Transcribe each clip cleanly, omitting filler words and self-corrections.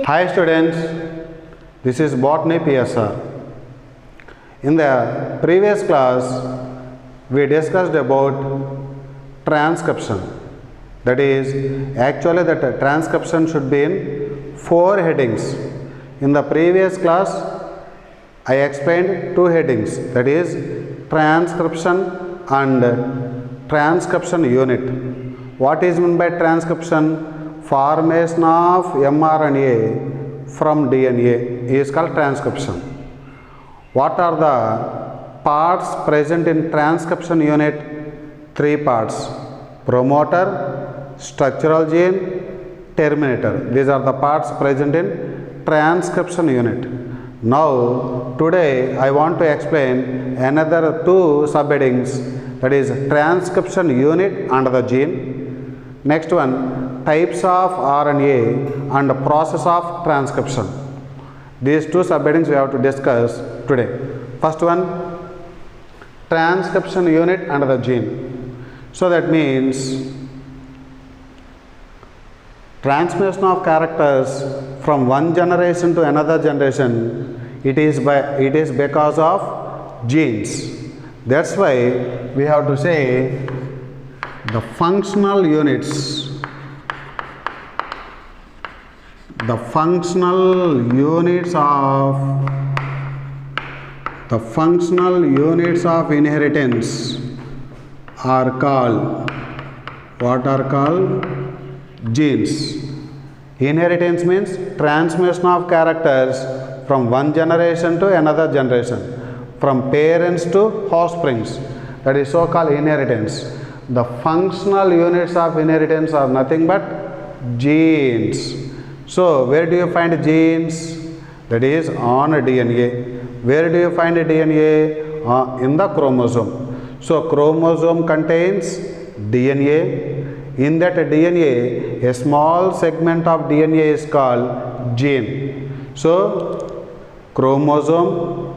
Hi students, this is Botany PSR. In the previous class, we discussed about transcription. That is, actually that transcription should be in 4 headings. In the previous class, I explained 2 headings. That is, transcription and transcription unit. What is meant by transcription? Formation of mRNA from DNA is called transcription. What are the parts present in transcription unit? 3 parts: promoter, structural gene, terminator. These are the parts present in transcription unit. Now, today I want to explain another 2 subheadings, that is transcription unit and the gene. Next one, types of RNA and process of transcription. These 2 subheadings we have to discuss today. First one, transcription unit and the gene. So that means transmission of characters from one generation to another generation, it is because of genes. That's why we have to say the functional units of inheritance are called, what are called? Genes. Inheritance means transmission of characters from one generation to another generation, from parents to offsprings. That is so called inheritance. The functional units of inheritance are nothing but genes. So, where do you find genes? That is on a DNA. Where do you find a DNA? In the chromosome. So, chromosome contains DNA. In that DNA, a small segment of DNA is called gene. So, chromosome,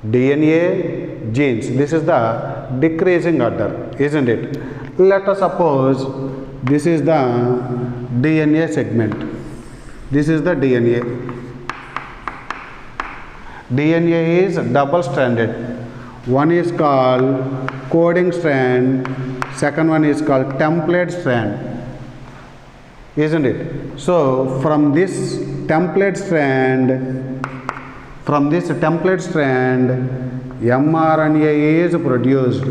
DNA, genes. This is the decreasing order, isn't it? Let us suppose this is the DNA segment. This is the DNA. DNA is double-stranded. One is called coding strand, second one is called template strand, isn't it? So, from this template strand, mRNA is produced.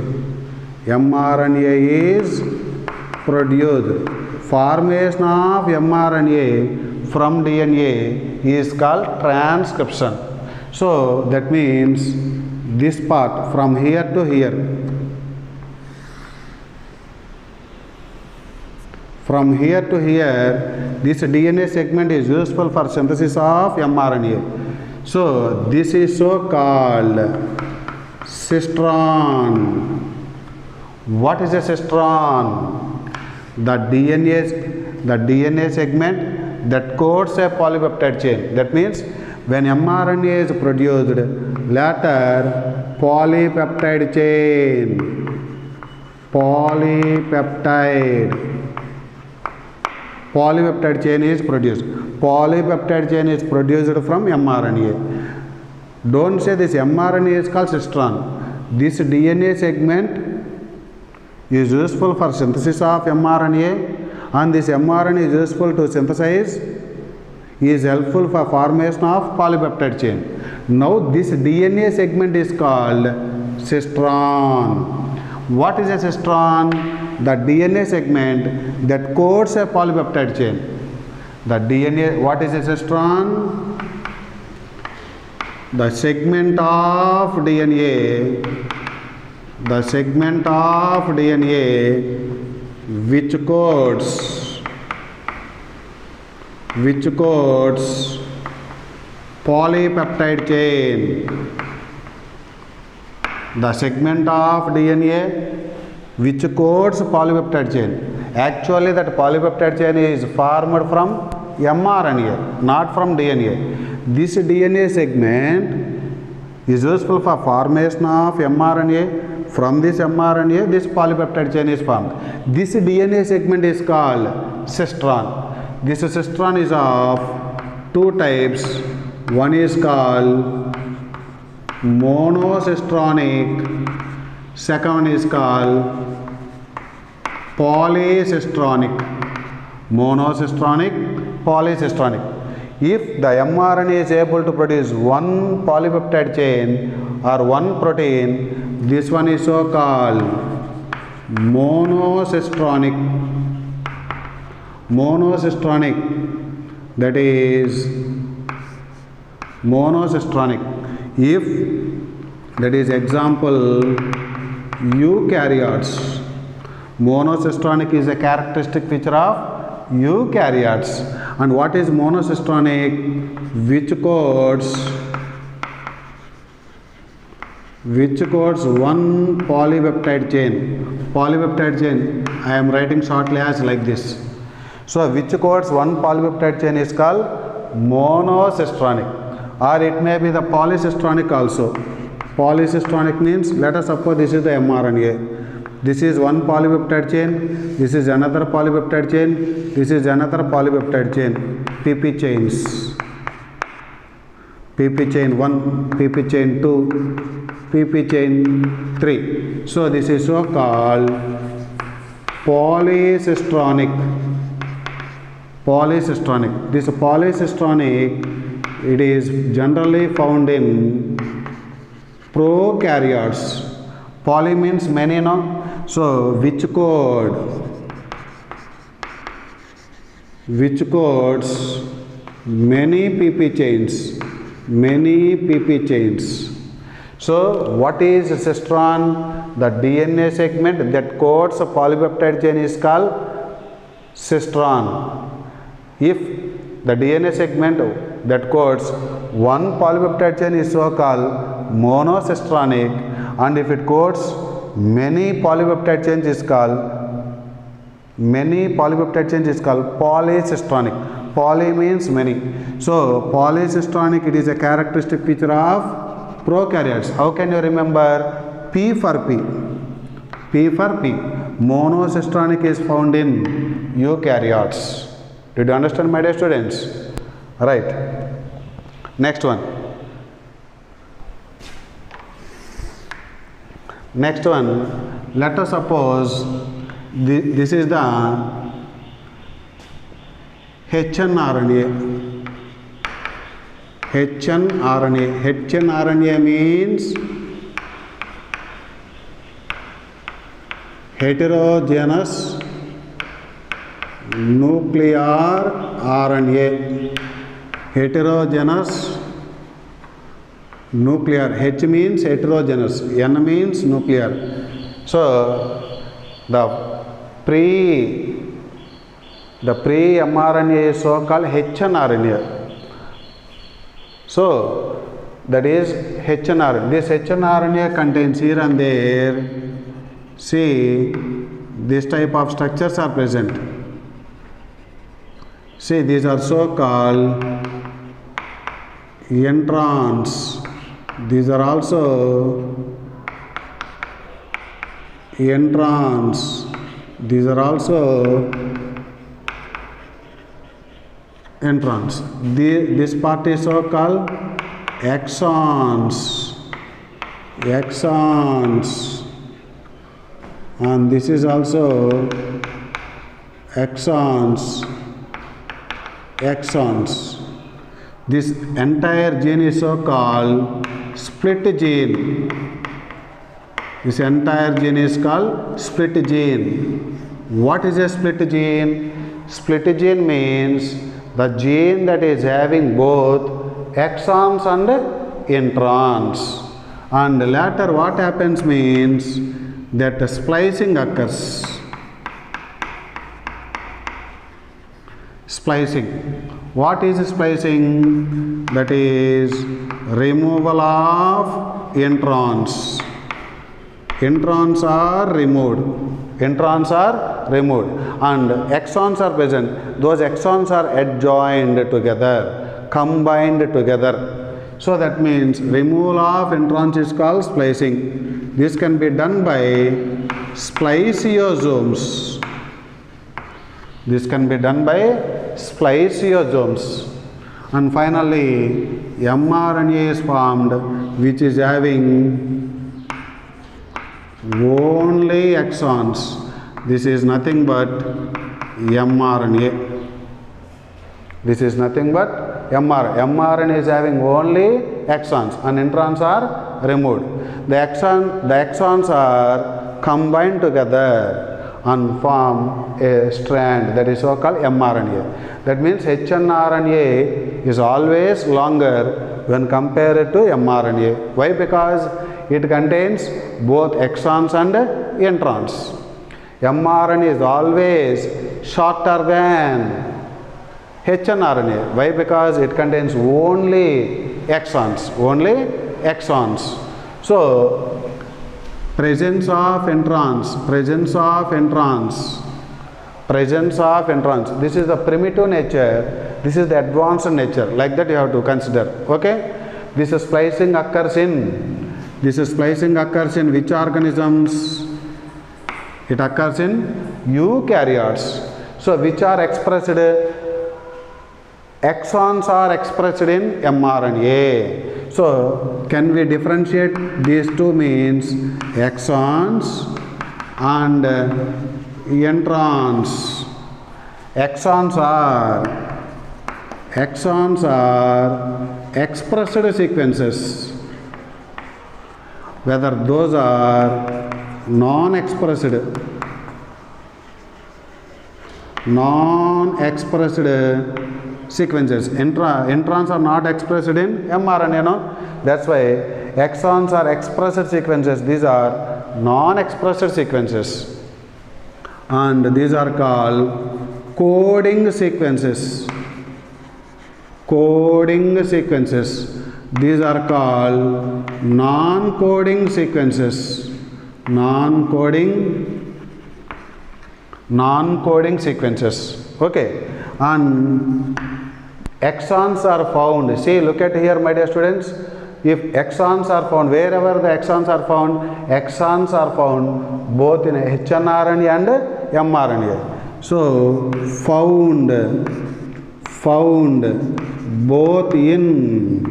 Formation of mRNA from DNA is called transcription. So, that means this part from here to here, this DNA segment is useful for synthesis of mRNA. So, this is so called cistron. What is a cistron? The DNA segment that codes a polypeptide chain. That means when mRNA is produced, later polypeptide chain is produced. Polypeptide chain is produced from mRNA. Don't say this mRNA is called cistron. This DNA segment is useful for synthesis of mRNA, and this mRNA is useful to synthesize, is helpful for formation of polypeptide chain. Now this DNA segment is called cistron. What is a cistron? The DNA segment that codes a polypeptide chain. What is a cistron? The segment of DNA which codes polypeptide chain. The segment of DNA which codes polypeptide chain. Actually, that polypeptide chain is formed from mRNA, not from DNA. This DNA segment is useful for formation of mRNA. From this mRNA, this polypeptide chain is formed. This DNA segment is called cistron. This cistern is of two types. One is called monocistronic, second one is called polycistronic. Monocistronic, polycistronic. If the mRNA is able to produce one polypeptide chain or one protein, this one is so called monocistronic. Monocistronic, that is monocistronic. If, that is example, eukaryotes. Monocistronic is a characteristic feature of eukaryotes. And what is monocistronic? Which codes one polypeptide chain. Polypeptide chain I am writing shortly as like this. So which codes one polypeptide chain is called monocistronic, or it may be the polycistronic also. Polycistronic means, let us suppose this is the mRNA. This is one polypeptide chain, this is another polypeptide chain, this is another polypeptide chain, PP chains. PP chain 1, PP chain 2, PP chain 3. So this is so called polycistronic. Polycistronic. This polycistronic, it is generally found in prokaryotes. Poly means many, no? So which codes many PP chains. Many PP chains. So what is cistron? The DNA segment that codes a polypeptide chain is called cistron. If the DNA segment that codes one polypeptide chain is so called monocistronic, and if it codes many polypeptide chains is called polycistronic. Poly means many. So polycistronic, it is a characteristic feature of prokaryotes. How can you remember? P for P. P for P. Monocistronic is found in eukaryotes. Did you understand, my dear students? Right. Next one. Next one, let us suppose this is the hnRNA. hnRNA means heterogeneous nuclear RNA. Heterogeneous nuclear. H means heterogeneous, N means nuclear. So the pre-mRNA is so called hnRNA. So that is hnRNA. This hnRNA contains here and there, see, this type of structures are present. See, these are so called introns. These are also introns. These are also introns. This part is so called exons. And this is also exons. This entire gene is so called split gene. This entire gene is called split gene. What is a split gene? Split gene means the gene that is having both exons and introns. And later what happens means that splicing occurs. Splicing. What is splicing? That is removal of introns. Introns are removed. Introns are removed and exons are present. Those exons are adjoined together, combined together. So that means removal of introns is called splicing. This can be done by spliceosomes. This can be done by spliceosomes. And finally, mRNA is formed, which is having only exons. This is nothing but mRNA. This is nothing but mRNA is having only exons, and introns are removed. The exons are combined together and form a strand, that is so called mRNA. That means hnRNA is always longer when compared to mRNA. Why? Because it contains both exons and introns. mRNA is always shorter than hnRNA. Why? Because it contains only exons. So, presence of introns. This is the primitive nature. This is the advanced nature. Like that you have to consider. Okay. This splicing occurs in which organisms? It occurs in eukaryotes. So, which are expressed? Exons are expressed in mRNA. So, can we differentiate these two? Means exons and introns. Exons are expressed sequences, whether those are non-expressed sequences. Introns are not expressed in mRNA, no? That's why exons are expressed sequences. These are non-expressed sequences. And these are called coding sequences. These are called non-coding sequences. Non-coding sequences. Okay. And exons are found. See, look at here, my dear students. If exons are found, wherever the exons are found both in hnRNA and mRNA. So, found both in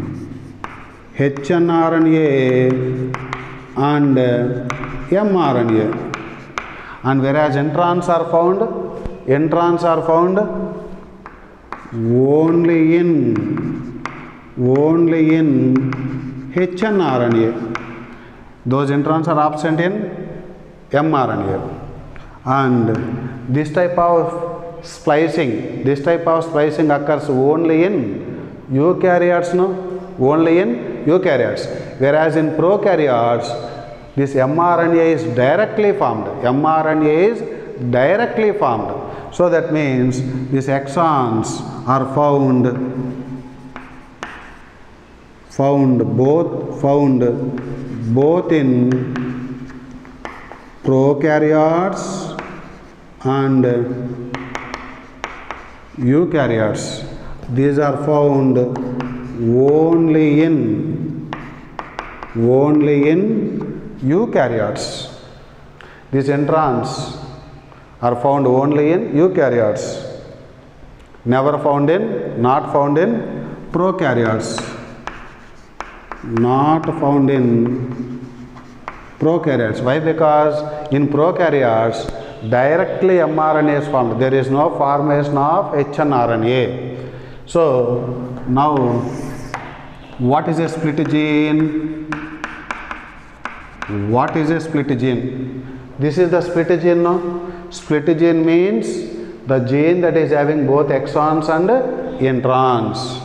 hnRNA and mRNA. And whereas introns are found only in hnRNA. Those introns are absent in mRNA. And this type of splicing occurs only in eukaryotes, no? Only in eukaryotes. Whereas in prokaryotes, this mRNA is directly formed. So that means these exons are found both in prokaryotes and eukaryotes. These are found only in eukaryotes. These introns are found only in eukaryotes, not found in prokaryotes. Why? Because in prokaryotes directly mRNA is formed. There is no formation of hnRNA. So now, what is a split gene? This is the split gene, no? Split gene means the gene that is having both exons and introns.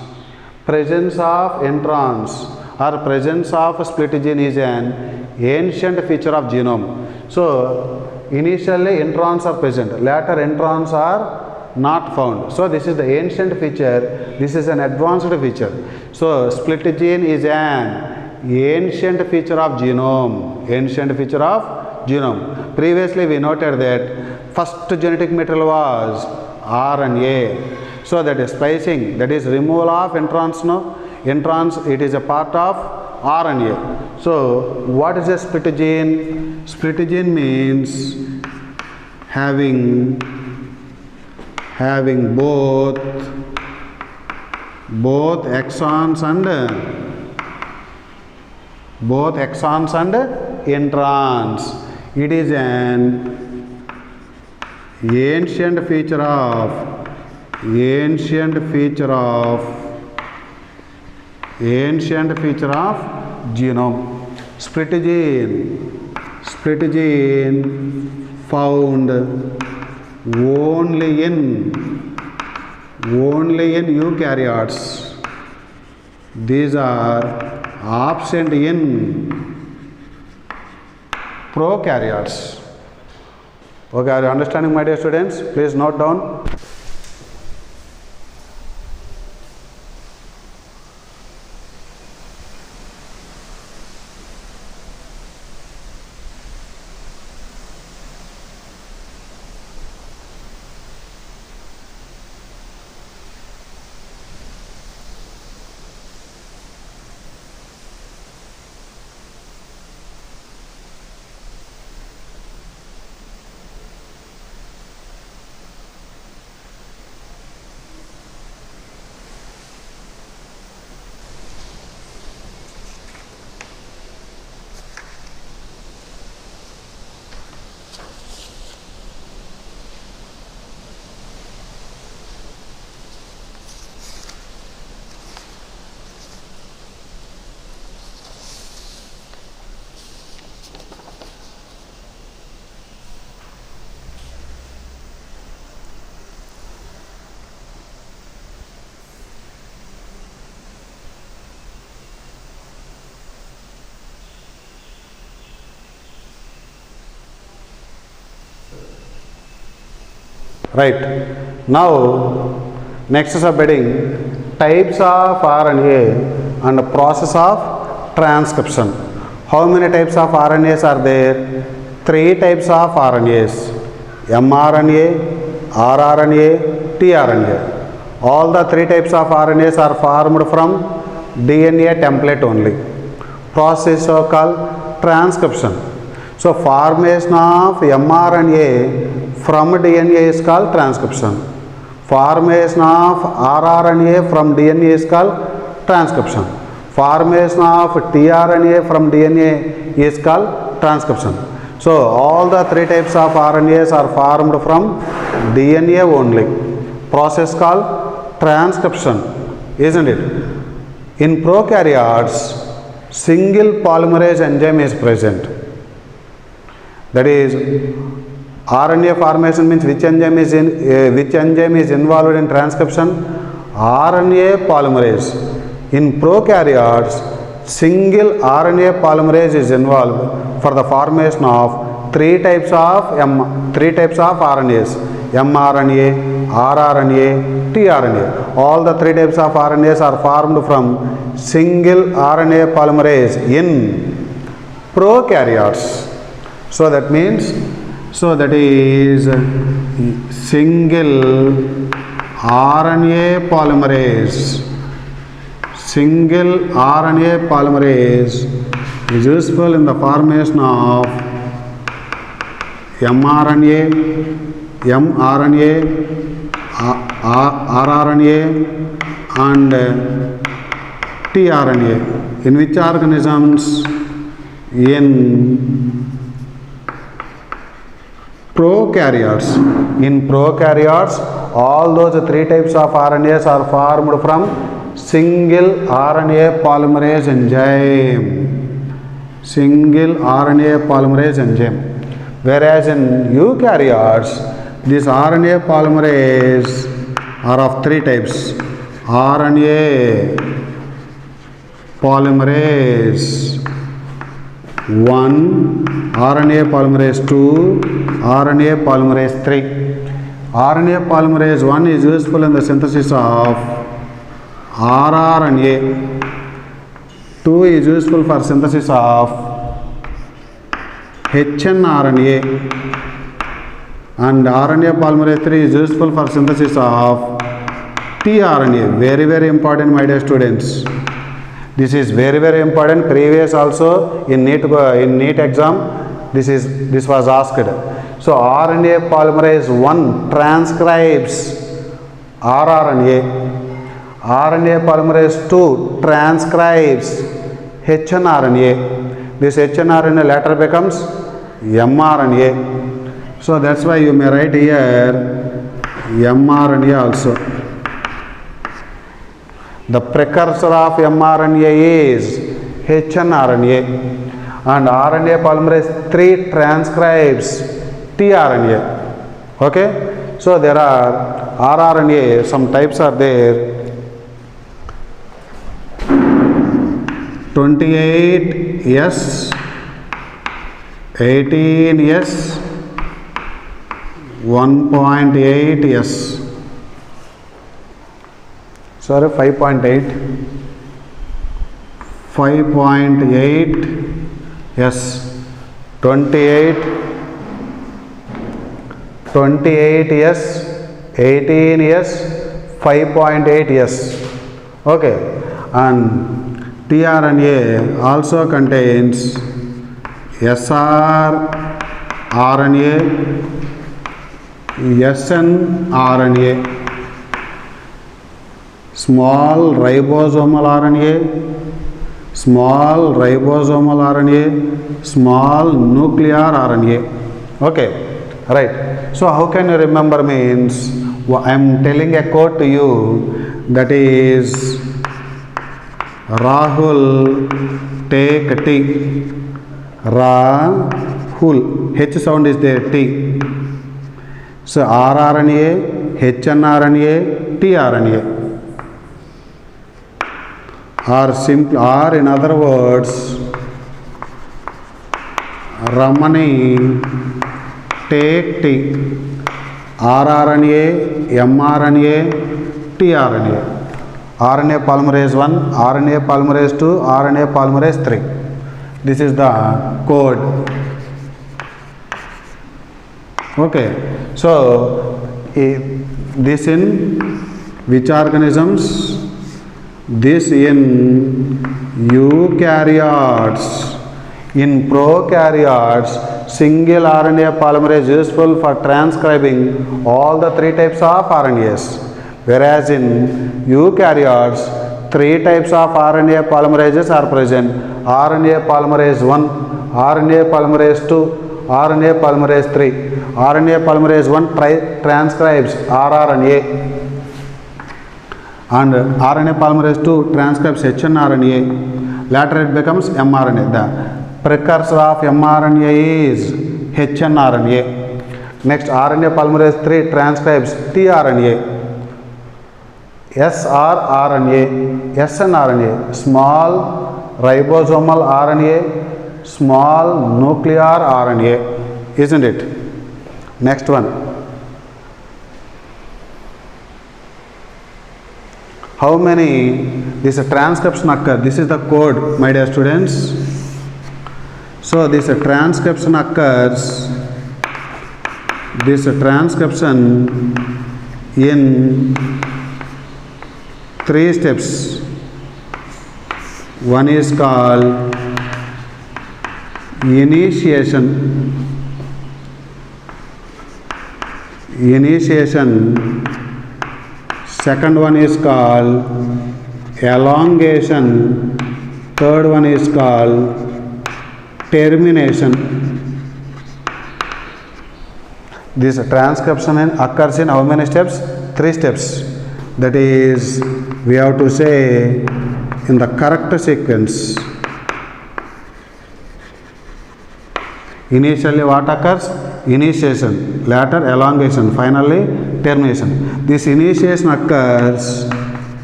Presence of introns or presence of split gene is an ancient feature of genome. So, initially introns are present, later introns are not found. So, this is the ancient feature, this is an advanced feature. So, split gene is an ancient feature of genome. Previously we noted that first genetic material was RNA. So that is splicing, that is removal of introns, no? Introns, it is a part of RNA. So what is a split gene? Split gene means having having both exons and introns. It is an ancient feature of genome. Split gene found only in eukaryotes. These are absent in prokaryotes. Okay, are you understanding, my dear students? Please note down. Right. Now, next subheading, types of RNA and process of transcription. How many types of RNAs are there? 3 types of RNAs: mRNA, rRNA, tRNA. All the 3 types of RNAs are formed from DNA template only. Process is called transcription. So, formation of mRNA from DNA is called transcription. Formation of rRNA from DNA is called transcription. Formation of tRNA from DNA is called transcription. So, all the 3 types of RNAs are formed from DNA only. Process called transcription, isn't it? In prokaryotes, single polymerase enzyme is present. That is, RNA formation means which enzyme is involved in transcription? RNA polymerase. In prokaryotes, single RNA polymerase is involved for the formation of 3 types of RNAs: mRNA, rRNA, tRNA. All the 3 types of RNAs are formed from single RNA polymerase in prokaryotes. So that means, that is single RNA polymerase. Single RNA polymerase is useful in the formation of mRNA, rRNA and tRNA. In which organisms? In prokaryotes. In prokaryotes, all those 3 types of RNAs are formed from single RNA polymerase enzyme. Single RNA polymerase enzyme. Whereas in eukaryotes, this RNA polymerase are of 3 types: RNA polymerase 1, RNA polymerase 2, RNA polymerase 3. RNA polymerase 1 is useful in the synthesis of rRNA. 2 is useful for synthesis of hnRNA. And RNA polymerase 3 is useful for synthesis of tRNA. Very, very important, my dear students. This is very, very important. Previous also in NEET exam, this was asked. So RNA polymerase 1 transcribes rRNA. RNA polymerase 2 transcribes hnRNA. This hnRNA later becomes mRNA. So that's why you may write here mRNA also. The precursor of mRNA is hnRNA, and RNA polymerase 3 transcribes tRNA. Okay, so there are rRNA, some types are there. 28S, 18S, 1.8S. Sorry, 5.8, 5.8S, 28, 28S, 18S, 5.8S. Okay, and tRNA also contains srRNA, snRNA, small ribosomal RNA, small ribosomal RNA, small nuclear RNA. Okay, right. So how can you remember means, I am telling a quote to you, that is Rahul take tea. Rahul, H sound is there, T. So rRNA, hnRNA, tRNA. Or simple, or in other words, Ramani take tea. rRNA, mRNA, tRNA. RNA polymerase 1, RNA polymerase 2, RNA polymerase 3. This is the code. Okay, so this in which organisms? This in eukaryotes. In prokaryotes, single RNA polymerase is useful for transcribing all the 3 types of RNAs. Whereas in eukaryotes, 3 types of RNA polymerases are present: RNA polymerase 1, RNA polymerase 2, RNA polymerase 3. RNA polymerase 1 transcribes rRNA, and RNA polymerase 2 transcribes hnRNA. Later it becomes mRNA. The precursor of mRNA is hnRNA. Next, RNA polymerase 3 transcribes tRNA. srRNA, snRNA, small ribosomal RNA, small nuclear RNA, isn't it? Next one. How many this transcription occur? This is the code, my dear students. So this transcription occurs, this transcription in 3 steps. One is called initiation. Second one is called elongation. Third one is called termination. This transcription occurs in how many steps? 3 steps. That is, we have to say in the correct sequence. Initially what occurs? Initiation, later elongation, finally termination. This initiation occurs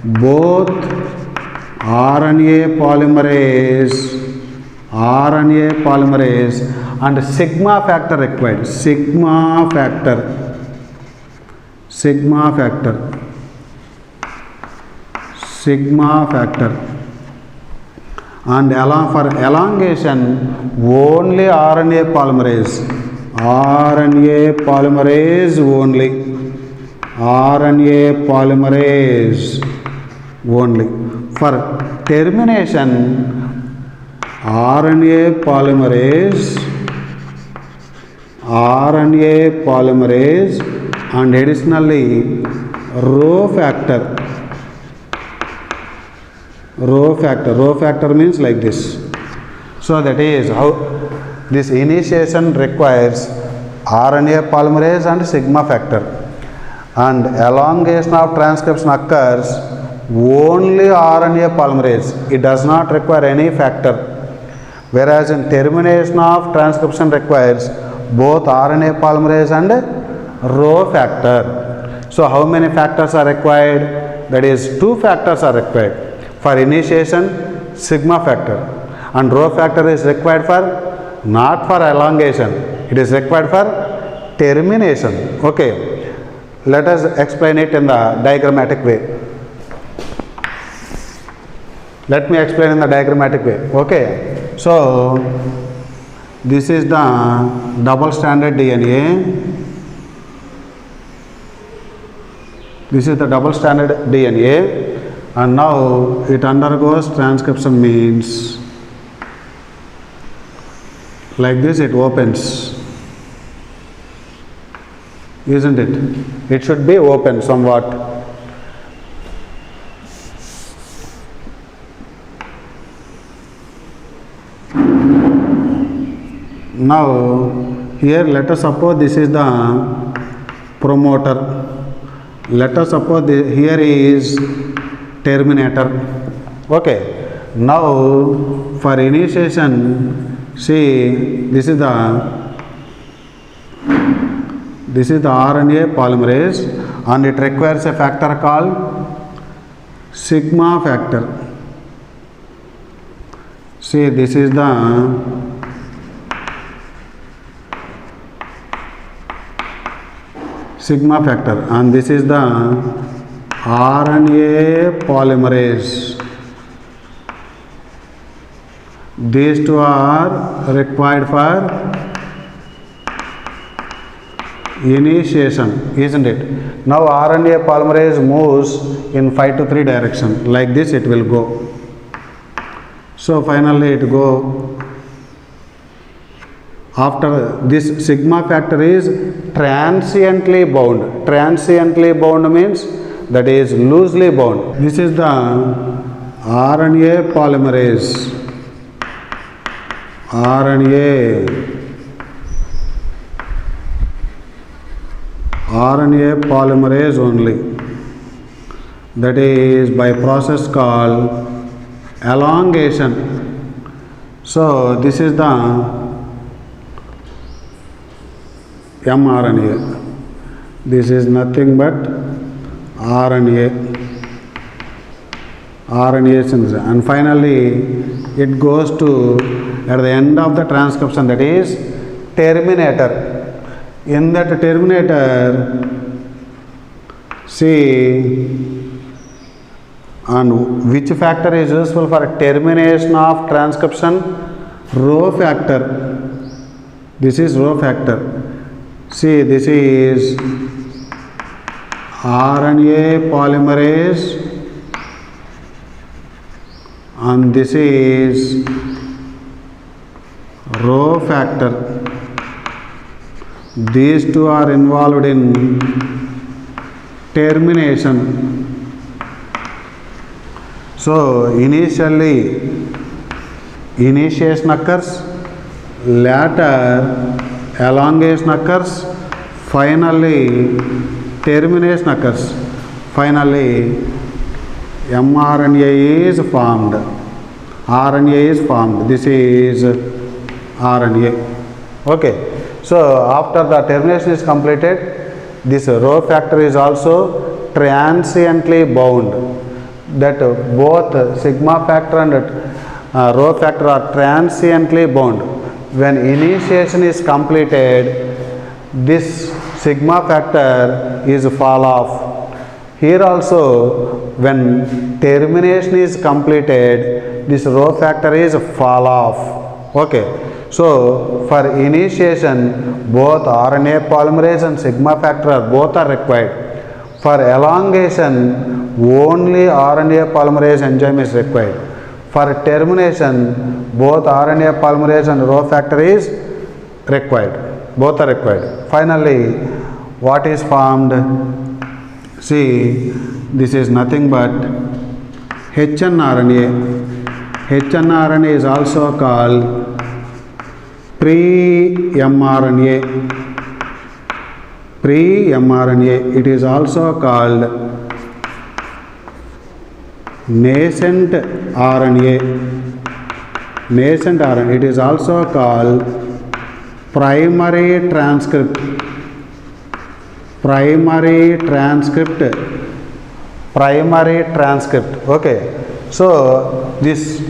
both RNA polymerase and sigma factor required. Sigma factor. And for elongation, only RNA polymerase only. For termination, RNA polymerase and additionally rho factor. Rho factor means like this. So that is how this initiation requires RNA polymerase and sigma factor, and elongation of transcription occurs only RNA polymerase. It does not require any factor, whereas in termination of transcription requires both RNA polymerase and rho factor. So how many factors are required? That is, 2 factors are required. For initiation, sigma factor, and rho factor is required for not for elongation, it is required for termination. Okay, let us explain it in the diagrammatic way. Let me explain in the diagrammatic way. Okay, so this is the double stranded DNA. This is the double stranded DNA, and now it undergoes transcription, means like this it opens, isn't it? It should be open somewhat. Now here let us suppose this is the promoter. Let us suppose here is terminator. Okay, now for initiation, see, this is the RNA polymerase, and it requires a factor called sigma factor. See, this is the sigma factor, and this is the RNA polymerase. These two are required for initiation, isn't it? Now RNA polymerase moves in 5 to 3 direction, like this it will go. So finally it go. After this, sigma factor is transiently bound. Transiently bound means that is loosely bound. This is the RNA polymerase. RNA polymerase only. That is by process called elongation. So this is the mRNA. This is nothing but RNA synthesis, and finally it goes to at the end of the transcription, that is terminator. In that terminator, see, and which factor is useful for termination of transcription? Rho factor. This is rho factor. See, this is RNA polymerase, and this is rho factor. These two are involved in termination. So initially initiation occurs, later elongation occurs, finally termination occurs, finally mRNA is formed. RNA is formed. This is RNA. Okay. So after the termination is completed, this rho factor is also transiently bound. That both sigma factor and rho factor are transiently bound. When initiation is completed, this sigma factor is fall off. Here also, when termination is completed, this rho factor is fall off. Okay. So for initiation, both RNA polymerase and sigma factor both are required. For elongation, only RNA polymerase enzyme is required. For termination, both RNA polymerase and rho factor is required. Both are required. Finally, what is formed? See, this is nothing but hnRNA. hnRNA is also called pre-mRNA. Pre-mRNA. It is also called nascent RNA. Nascent RNA. It is also called primary transcript. Primary transcript. Okay. So this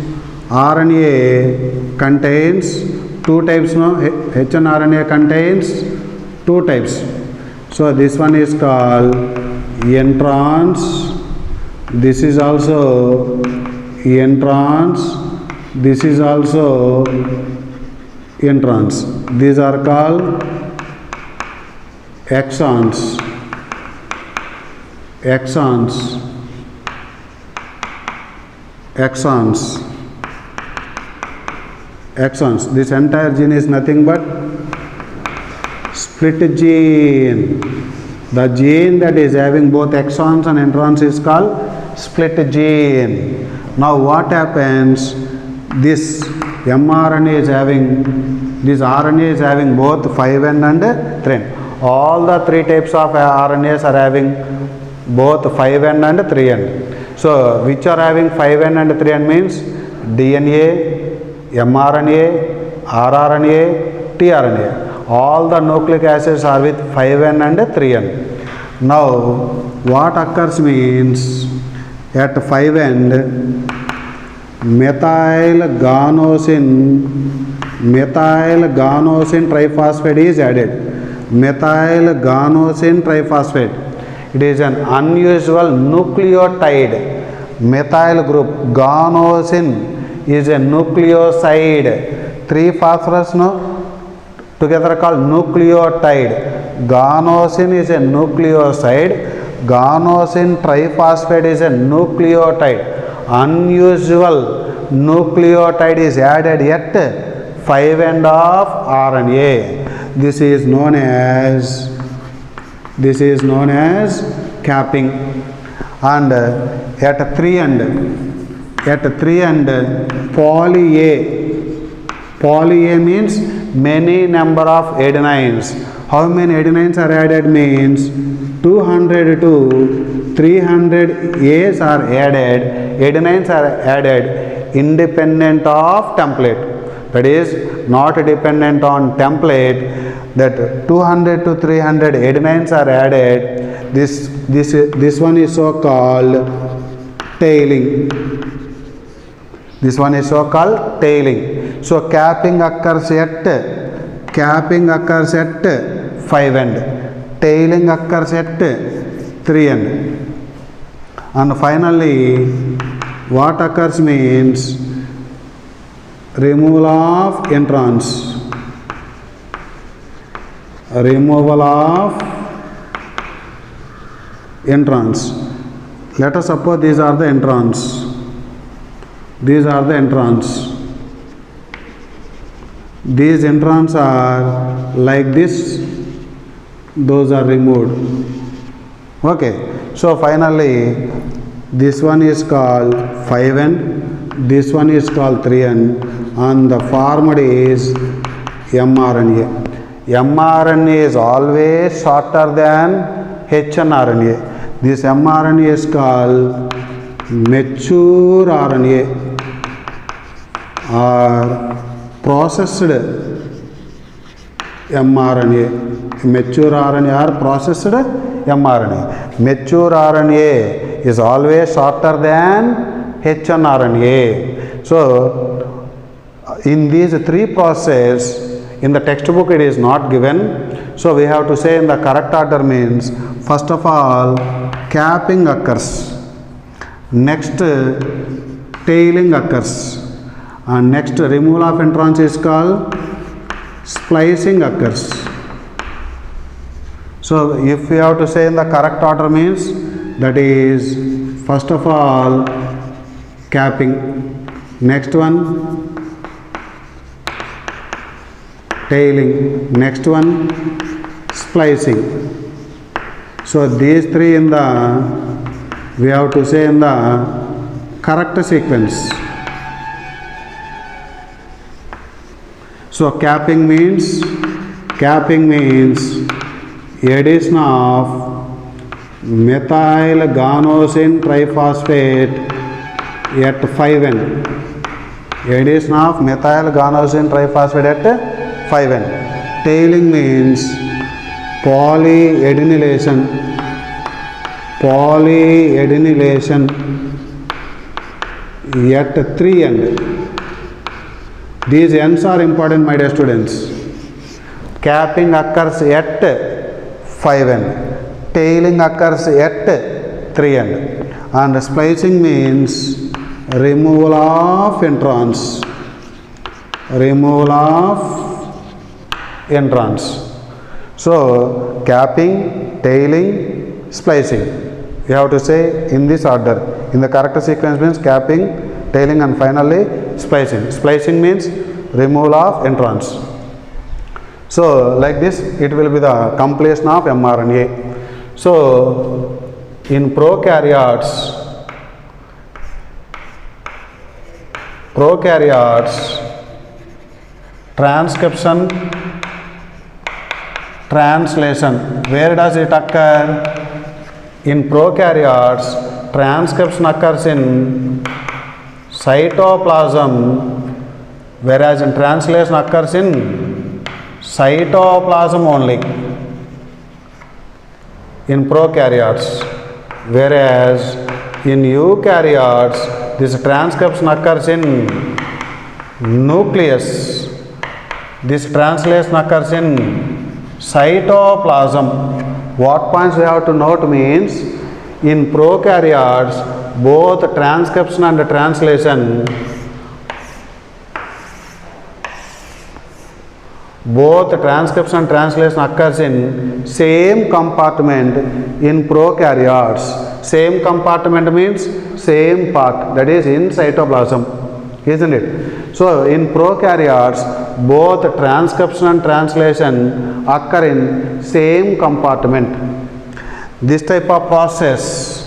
RNA contains two types. No, hnRNA contains two types. So this one is called introns. This is also introns. This is also introns. These are called exons. This entire gene is nothing but split gene. The gene that is having both exons and introns is called split gene. Now what happens? This mRNA is having, this RNA is having both 5' and 3'. All the three types of RNAs are having both 5' and 3'. So which are having 5' and 3' means DNA, mRNA, rRNA, tRNA. All the nucleic acids are with 5' and 3'. Now what occurs means at 5' methylganosin triphosphate is added. Methylganosin triphosphate. It is an unusual nucleotide. Methyl group. Ganosin is a nucleoside. 3 phosphorus together called nucleotide. Ganosin is a nucleoside. Ganosin triphosphate is a nucleotide. Unusual nucleotide is added at 5' of RNA. This is known as capping. And at 3' poly A means many number of adenines. How many adenines are added means 200 to 300 A's are added. Adenines are added independent of template. That is not dependent on template. That 200 to 300 adenines are added. This one is so called tailing. This one is so called tailing. So capping occurs at 5'. Tailing occurs at 3'. And finally what occurs means removal of introns. Let us suppose these are the introns. These introns are like this. Those are removed. Okay. So finally this one is called 5'. This one is called 3'. And the formed is mRNA. mRNA is always shorter than hnRNA. This mRNA is called mature RNA or processed mRNA. Mature RNA or processed mRNA. Mature RNA is always shorter than hnRNA. So in these three processes, in the textbook it is not given. So we have to say in the correct order means first of all capping occurs. Next tailing occurs. And next removal of introns is called splicing occurs. So if we have to say in the correct order means that is first of all capping, next one tailing, next one splicing. So these three in the, we have to say in the correct sequence. So capping means addition of methyl guanosine triphosphate at 5N. Addition of methyl guanosine triphosphate at 5N. Tailing means polyadenylation at 3N. These N's are important, my dear students. Capping occurs at 5N. Tailing occurs at 3N. And splicing means removal of introns. So capping, tailing, splicing. You have to say in this order. In the correct sequence means capping, tailing, and finally splicing. Splicing means removal of introns. So like this it will be the completion of mRNA. So in prokaryotes transcription, translation, where does it occur? In prokaryotes, transcription occurs in cytoplasm, whereas in translation occurs in cytoplasm only in prokaryotes, whereas in eukaryotes this transcription occurs in nucleus, this translation occurs in cytoplasm. What points we have to note means in prokaryotes both transcription and translation occurs in same compartment in prokaryotes. Same compartment means same part, that is in cytoplasm, isn't it? So in prokaryotes both transcription and translation occur in same compartment. This type of process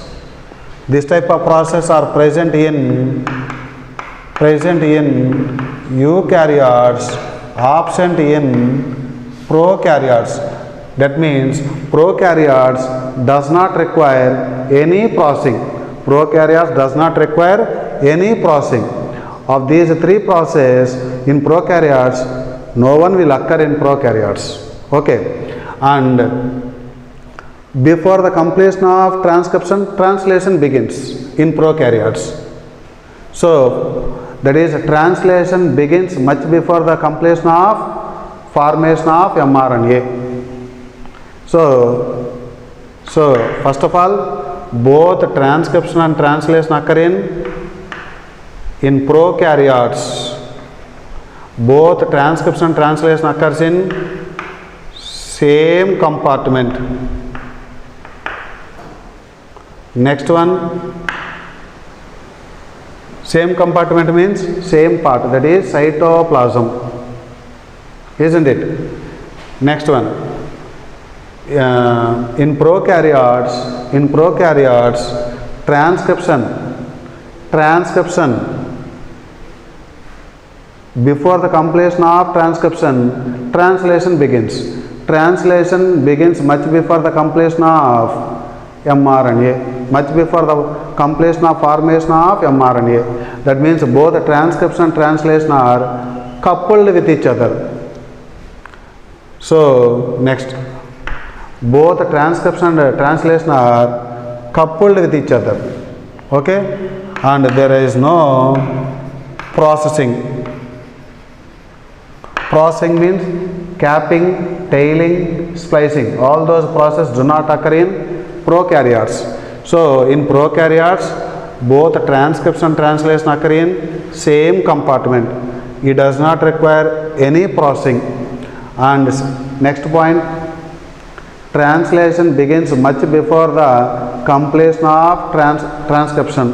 are present in eukaryotes, absent in prokaryotes. That means prokaryotes does not require any processing. Of these three processes in prokaryotes, no one will occur in prokaryotes. Okay, and before the completion of transcription, translation begins in prokaryotes. So that is, translation begins much before the completion of formation of mRNA. So first of all, both transcription and translation occur in prokaryotes. Both transcription and translation occurs in same compartment. Next one, same compartment means same part, that is cytoplasm, isn't it? Next one, in prokaryotes transcription before the completion of transcription, translation begins. Translation begins much before the completion of mRNA, much before the completion of formation of mRNA. That means both the transcription and translation are coupled with each other. So next, both the transcription and translation are coupled with each other. Okay, and there is no processing. Processing means capping, tailing, splicing. All those processes do not occur in prokaryotes. So in prokaryotes both transcription and translation occur in same compartment. It does not require any processing. And next point, translation begins much before the completion of transcription.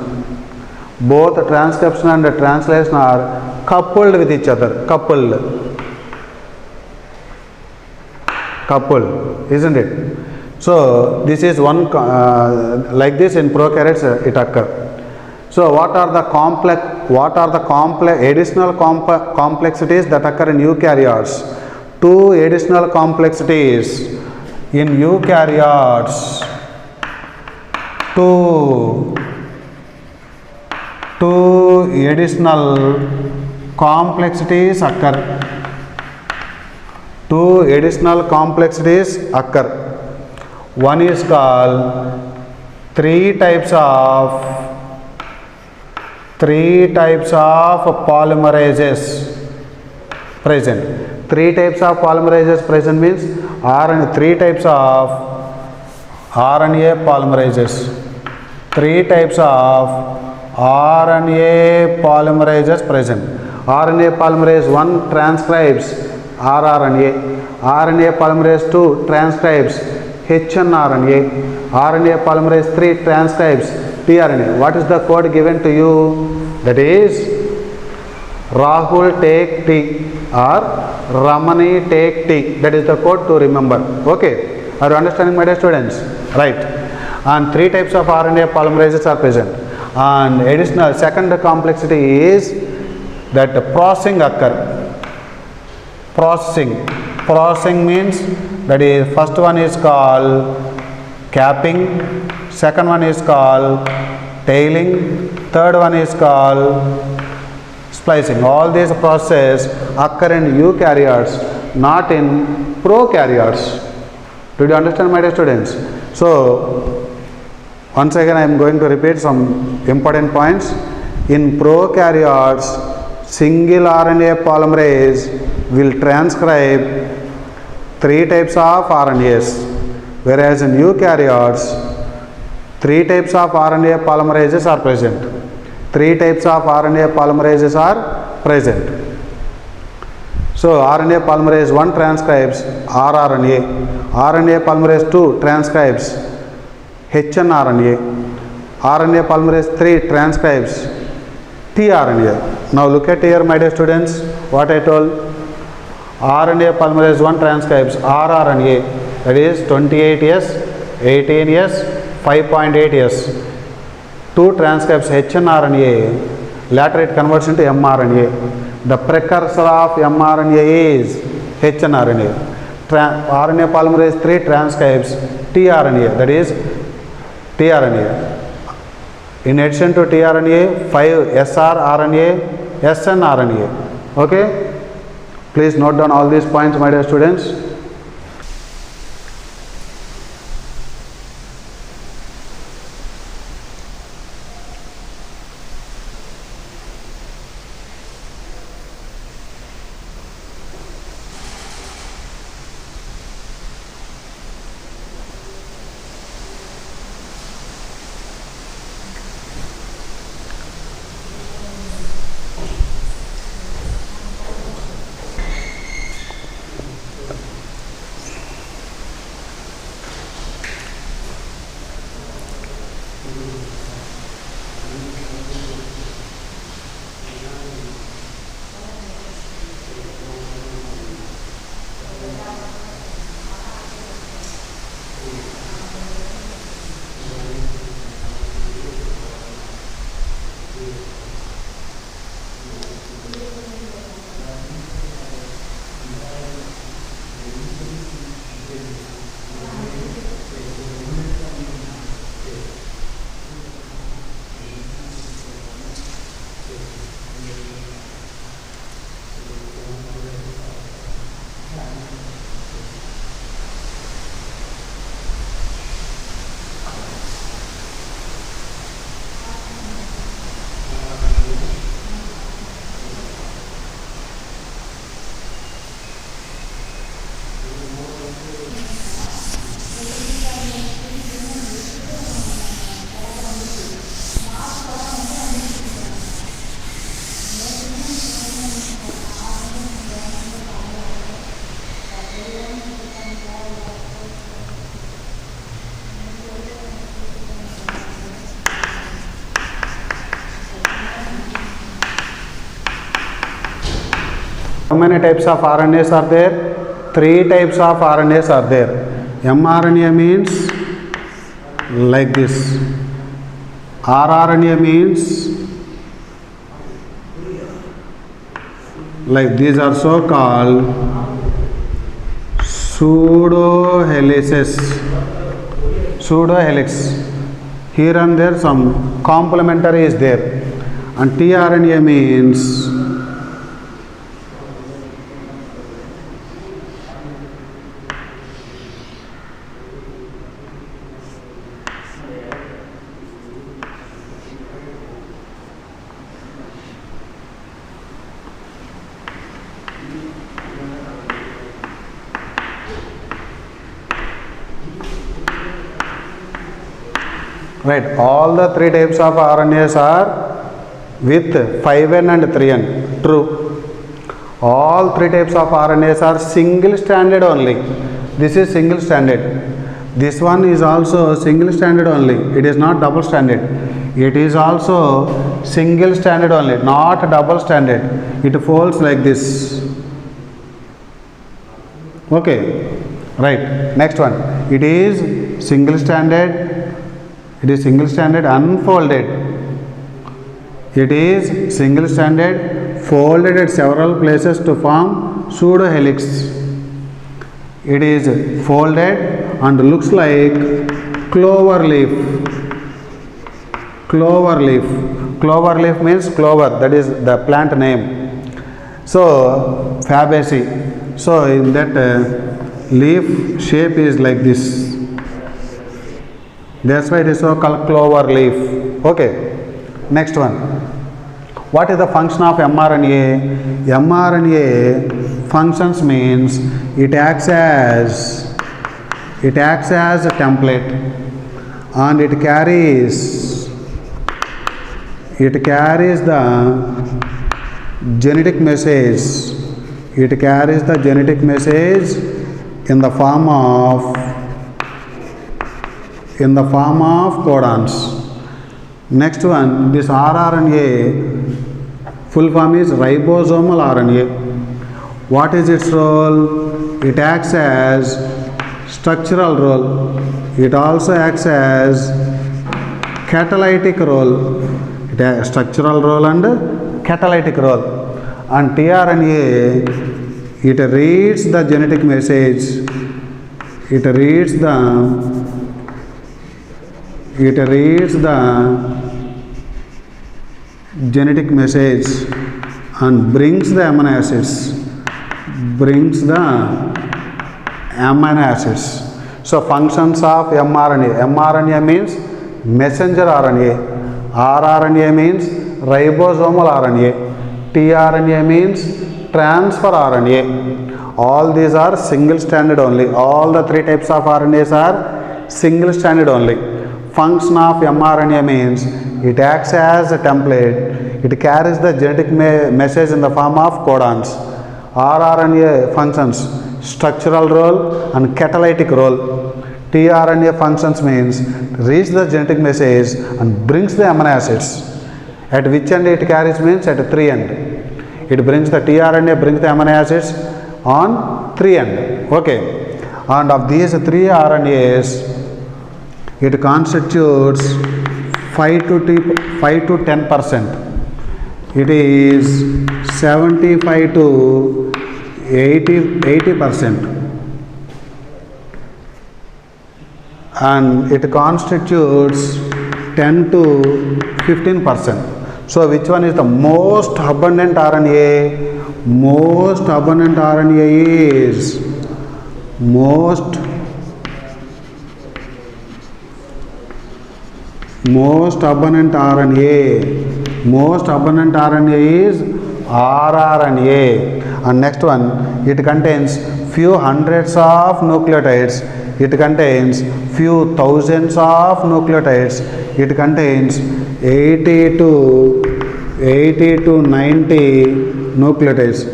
Both transcription and translation are coupled with each other. Coupled, isn't it? So this is one like this in prokaryotes it occur. So what are the additional complexities that occur in eukaryotes? Two additional complexities in eukaryotes. Two additional complexities occur. Two additional complexities occur. One is called three types of polymerases present. Three types of polymerases present means three types of RNA polymerases. Three types of RNA polymerases present. RNA polymerase 1 transcribes rRNA. RNA polymerase 2 transcribes hnRNA. RNA polymerase 3 transcribes tRNA. What is the code given to you? That is Rahul take T or Ramani take T. That is the code to remember. Okay. Are you understanding, my dear students? Right. And three types of RNA polymerases are present. And additional second complexity is that processing occur. Processing means that is first one is called capping, second one is called tailing, third one is called splicing. All these processes occur in eukaryotes, not in prokaryotes. Did you understand, my dear students? So once again I am going to repeat some important points. In prokaryotes, single RNA polymerase will transcribe three types of RNAs, whereas in eukaryotes, three types of RNA polymerases are present. Three types of RNA polymerases are present. So RNA polymerase 1 transcribes rRNA. RNA polymerase 2 transcribes hnRNA. RNA polymerase 3 transcribes tRNA. Now look at here, my dear students, what I told. RNA polymerase 1 transcribes rRNA, that is 28S, 18S, 5.8S. 2 transcribes hnRNA, later it converts into mRNA. The precursor of mRNA is hnRNA. RNA polymerase 3 transcribes tRNA, that is tRNA. In addition to tRNA, 5 srRNA, snRNA. Okay? Please note down all these points, my dear students. How many types of RNAs are there? 3 types of RNAs are there. mRNA means like this. rRNA means like these are so called pseudohelices. Pseudohelix. Here and there some complementary is there. And tRNA means right, all the three types of RNAs are with 5N and 3N. True. All three types of RNAs are single stranded only. This is single stranded. This one is also single stranded only. It is not double stranded. It is also single stranded only, not double stranded. It folds like this. Okay. Right. Next one. It is single stranded. It is single stranded unfolded. It is single stranded folded at several places to form pseudohelix. It is folded and looks like clover leaf. Clover leaf. Clover leaf means clover, that is the plant name. So Fabaceae. So in that leaf shape is like this. That's why it is so called clover leaf. Okay. Next one. What is the function of mRNA? mRNA functions means it acts as a template and it carries the genetic message. It carries the genetic message in the form of codons. Next one, this rRNA, full form is ribosomal RNA. What is its role? It acts as structural role. It also acts as catalytic role. It has structural role and catalytic role. And tRNA, it reads the genetic message. It reads the genetic message and brings the amino acids. So functions of mRNA. mRNA means messenger RNA. rRNA means ribosomal RNA. tRNA means transfer RNA. All these are single stranded only. All the three types of RNAs are single stranded only. Function of mRNA means it acts as a template. It carries the genetic message in the form of codons. rRNA functions structural role and catalytic role. tRNA functions means reads the genetic message and brings the amino acids. At which end it carries means at 3 end. It brings the tRNA brings the amino acids on 3 end. Okay. And of these 3 RNAs, it constitutes 5 to 10%. It is 75 to 80%. And it constitutes 10 to 15%. So which one is the most abundant RNA? Most abundant RNA is most abundant RNA. Most abundant RNA is rRNA. And next one, it contains few hundreds of nucleotides. It contains few thousands of nucleotides. It contains 80 to 90 nucleotides.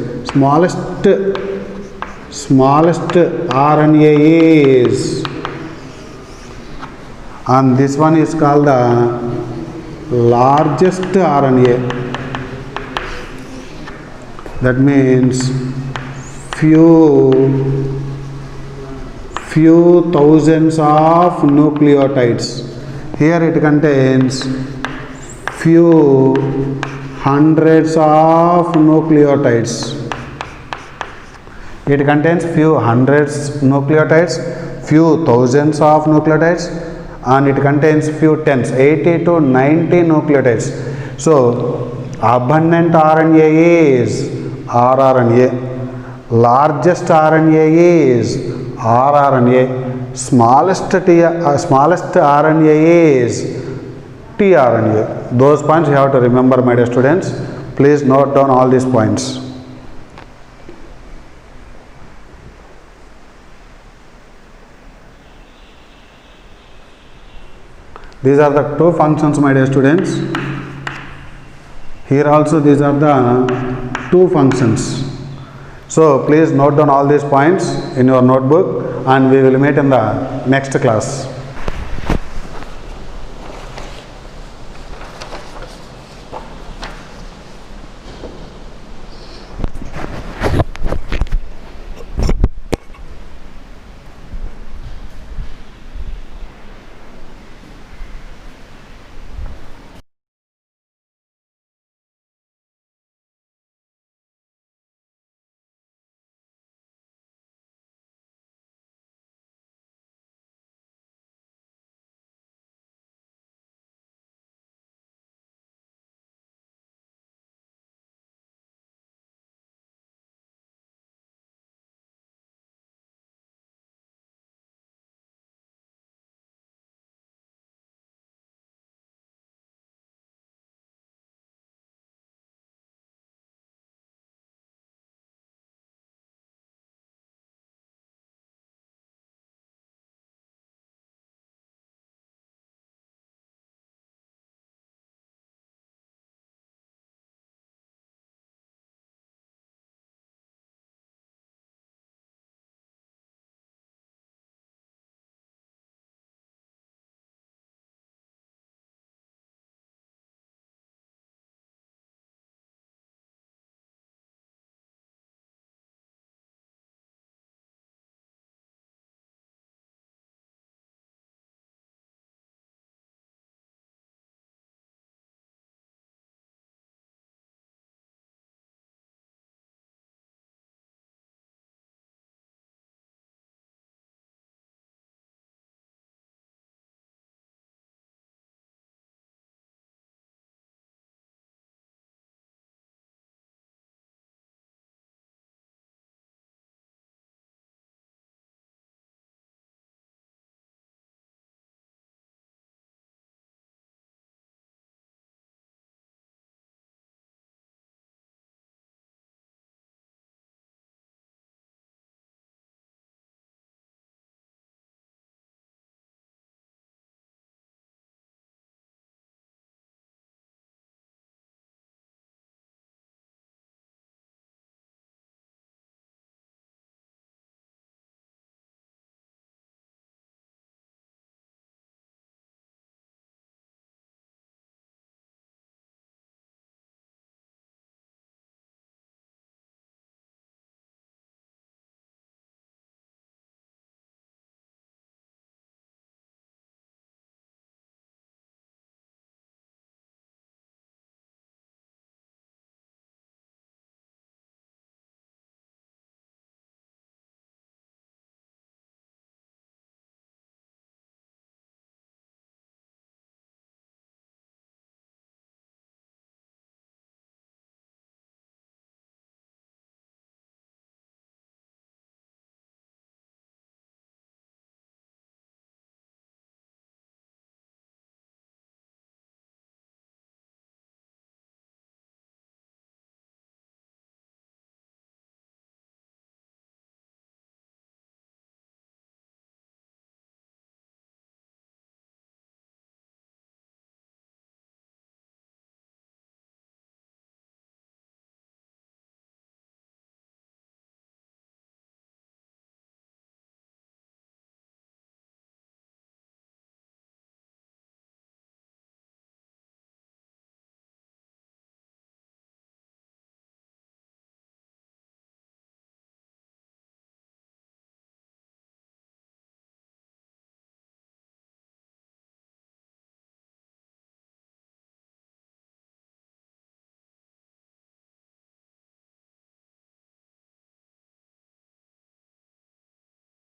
Smallest RNA is, and this one is called the largest RNA. That means few few thousands of nucleotides. Here it contains few hundreds of nucleotides. It contains few hundreds nucleotides, few thousands of nucleotides, and it contains few tens, 80 to 90 nucleotides. So abundant RNA is rRNA, largest RNA is rRNA, smallest RNA is tRNA. Those points you have to remember, my dear students. Please note down all these points. These are the two functions, my dear students. Here also these are the two functions. So please note down all these points in your notebook, and we will meet in the next class.